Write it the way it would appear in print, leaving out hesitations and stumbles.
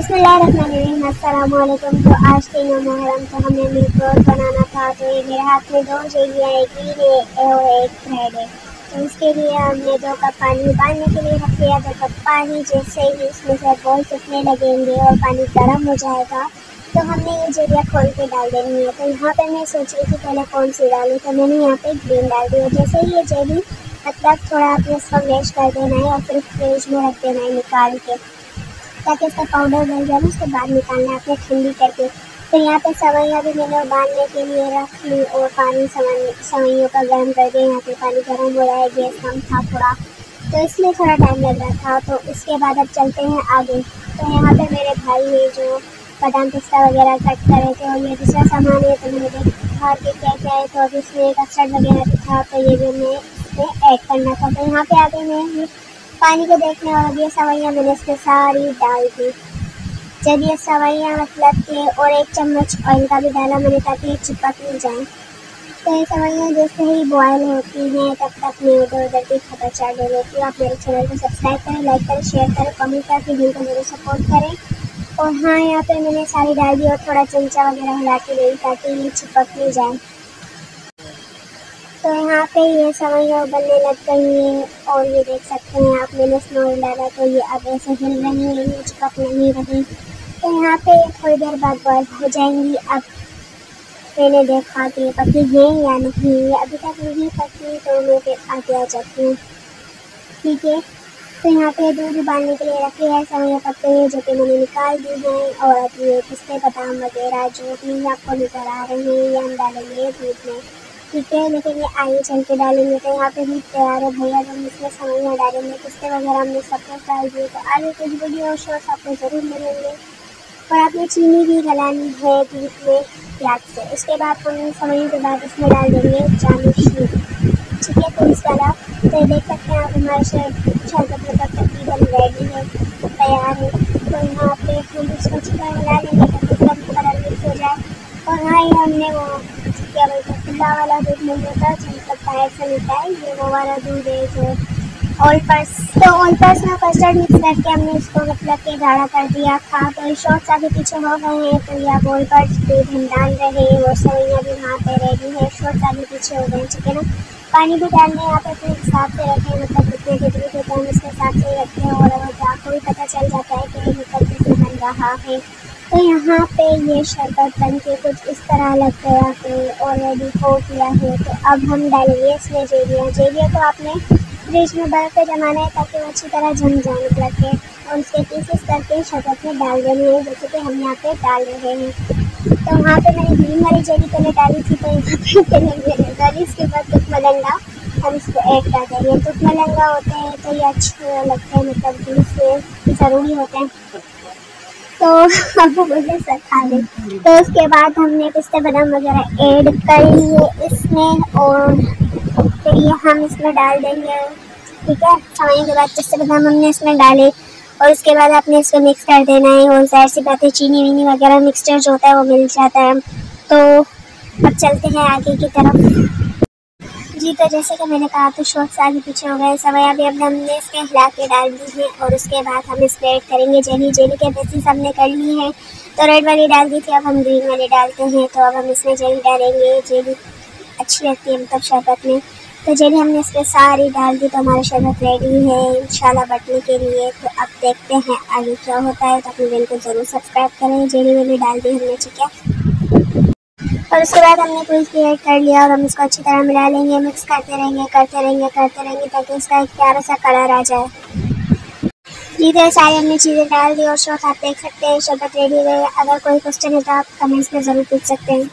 बिस्मिल्लाहिर्रहमानिर्रहीम, अस्सलाम वालेकुम। तो आज 3 मुहर्रम तो हमें मिल्क रोल बनाना था। तो ये मेरे हाथ में 2 जेलियाँ, एक ग्रीन है और एक रेड है। तो इसके लिए हमने 2 कप पानी उबालने के लिए रख दिया। 2 कप पानी जैसे ही इसमें से बॉल्स उठने लगेंगे और पानी गर्म हो जाएगा तो हमने ये जेलियाँ खोल के डाल देनी है। तो यहाँ पे मैं सोच रही थी पहले कौन सी डालूँ, तो मैंने यहाँ पे ग्रीन डाल दी है। जैसे ही ये जेली मतलब थोड़ा आपने इसको मैश कर देना है और फिर फ्रिज में रख देना है निकाल के, ताकि इसका पाउडर बन जाए। उसके बाद निकालना है आपने ठंडी करके। फिर यहाँ पे सवैयाँ भी मैंने उबालने के लिए रख ली और पानी सवैयों का गर्म कर दिया। यहाँ पे पानी गर्म हो रहा है, गैस कम था थोड़ा, तो इसलिए थोड़ा टाइम लग रहा था। तो इसके बाद अब चलते हैं आगे। तो यहाँ पे मेरे भाई है जो बादाम पिस्ता वगैरह कट कर रहे थे और ये दूसरा सामान है। तो मैंने देखा कि क्या क्या है, तो अभी इसमें कस्टर्ड वगैरह भी था, तो ये भी हमें इसमें ऐड करना था। तो यहाँ पे आगे मैं पानी को देखने और ये सवैयाँ मैंने इसमें सारी डाल दी। जब ये सवैयाँ मतलब कि और 1 चम्मच ऑयल का भी डाला मैंने, ताकि ये चिपक नहीं जाए। तो ये सवैयाँ जैसे ही बॉयल होती हैं तब तक मैं उधर उधर की खबर चाट दे लेती हूँ। आप मेरे चैनल को सब्सक्राइब करें, लाइक करें, शेयर करें, कमेंट करके वीडियो को जरूर सपोर्ट करें। और हाँ, यहाँ पे मैंने सारी डाल दी और थोड़ा चमचा वगैरह हिलाती रही ताकि ये चिपक नहीं जाए। तो यहाँ पे ये सवैयाँ उबलने लग गई हैं और ये देख सकते हैं आप, मैंने इसमें ऑयल डाला तो ये अब ऐसे हिल रही है, ये चिपक नहीं रही। तो यहाँ पे थोड़ी देर बाद बॉयल हो जाएंगी। अब मैंने देखा कि ये पकी है या नहीं, ये अभी तक नहीं पकी, तो मैं फिर आगे आ जाती हूँ। ठीक है, तो यहाँ पे दूध उबालने के लिए रखी है, सवैयाँ पक गई है जो कि मैंने निकाल दी हैं। और अब ये पिस्ते बादाम वगैरह जो भी आपको नज़र आ रहे हैं ये हम डालेंगे दूध में। ठीक है, लेकिन ये आगे चल के डालेंगे। तो यहाँ पे भी तैयार है भैया, जब इसमें सवैयाँ डालेंगे, पिस्ते वगैरह हमने सब कुछ डाल दिए। तो आगे कुछ वीडियो और शॉर्ट्स आपको ज़रूर मिलेंगे। और आपने चीनी भी गलानी है दूध में प्याज से। उसके बाद हम सवैयों के बाद इसमें डाल देंगे जामुन। ठीक है, तो इस वाला तो देख सकते हैं आप, हमारा शरबत मतलब तकरीबन रेडी है, तैयार है। तो यहाँ पे हम इसको चिकन मिला लेंगे ताकि इसका कलर मिक्स हो जाए। और हाँ, ये हमने वो क्या बोलते हैं खुला वाला दूध नहीं होता जो मतलब पैर से मिलता है, ये वो वाला दूध है जो ऑल पर्स। तो ऑल पर्स में कस्टर्ड मिक्स करके हमने इसको मतलब के गाढ़ा कर दिया था। तो ये शॉर्ट्स आगे पीछे हो गए हैं। तो ये आप ऑल पर्स दूध हम डाल रहे हैं और सवैयाँ भी वहाँ पे रेडी है, शॉर्ट्स आगे पीछे हो गए। ठीक है ना, पानी भी डालने यहाँ पे अपने हिसाब से रखें, मतलब कितने के दूध होता है उसके हिसाब से रखते हैं। और अगर आपको भी पता चल जाता है कि मतलब कितना बन रहा है। तो यहाँ पे ये शरबत बन के कुछ इस तरह लग गया है और रेडी हो गया है। तो अब हम डालेंगे इसमें जेलियाँ को आपने फ्रिज में बर्फ़ पे जमाना है ताकि वो अच्छी तरह जम जाए मतलब के, और उसके पीसेस करके शरबत में डाल देने हैं जैसे कि हम यहाँ पे डाल रहे हैं। तो वहाँ पे मैंने ग्रीन वाली जेली पहले डाली थी, तो यहाँ पे मैंने डाली। इसके बाद तुक मलंगा हम इसको ऐड कर देंगे। तुक मलंगा होते हैं तो ये अच्छे लगते हैं, मतलब दूध से ज़रूरी होते हैं। तो अब वो मुझे सर खा लें। तो उसके बाद हमने पिस्ते बादाम वगैरह ऐड कर लिए इसमें और फिर ये हम इसमें डाल देंगे। ठीक है, सवैयों के बाद पिस्ते बादाम हमने इसमें डाले और उसके बाद आपने इसको मिक्स कर देना है। और ज़ाहिर सी बात है चीनी वीनी वगैरह मिक्सचर जो होता है वो मिल जाता है। तो अब चलते हैं आगे की तरफ। जी, तो जैसे कि मैंने कहा तो शॉर्ट्स आगे पीछे हो गए। सवैयाँ भी अब हमने इसके हिला के डाल दी है और उसके बाद हम इसमें ऐड करेंगे जेली के बेसिस हमने कर ली है। तो रेड वाली डाल दी थी, अब हम ग्रीन वाली डालते हैं। तो अब हम इसमें जेली डालेंगे, जेली अच्छी लगती है मतलब शरबत में। तो जेली हमने इसमें सारी डाल दी, तो हमारा शरबत रेडी है इंशाल्लाह बटने के लिए। तो अब देखते हैं आगे क्या होता है। तो अपने चैनल को ज़रूर सब्सक्राइब करें। जेली वेली डाल दी हमने, ठीक है। और उसके बाद हमने कोई इसकी ऐड कर लिया और हम इसको अच्छी तरह मिला लेंगे, मिक्स करते रहेंगे ताकि इसका एक प्यारा सा कलर आ जाए। जी, तो सारी हमने चीज़ें डाल दी और शॉर्ट आप देख सकते हैं शरबत रेडी हो गई। अगर कोई क्वेश्चन है तो आप कमेंट्स में ज़रूर पूछ सकते हैं।